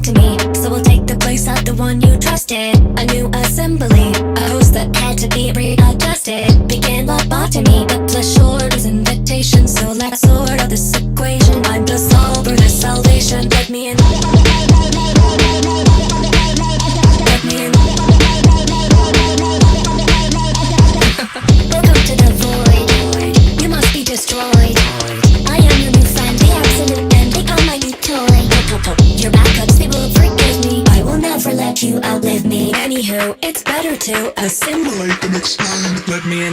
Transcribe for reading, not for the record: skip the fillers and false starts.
talk to me, so we'll take the place of the one you trusted. A new assembly, a host that had to be readjusted. Began lobotomy, but the short was invitation. So let's sort out this equation. I'm the solver, the salvation. Let me in. Let me in. Welcome to the void. You must be destroyed. I am your new friend, the absolute end. Become my new toy. Your backups, they will forgive me. I will never let you outlive me. Anywho, it's better to assimilate than explain. Let me in.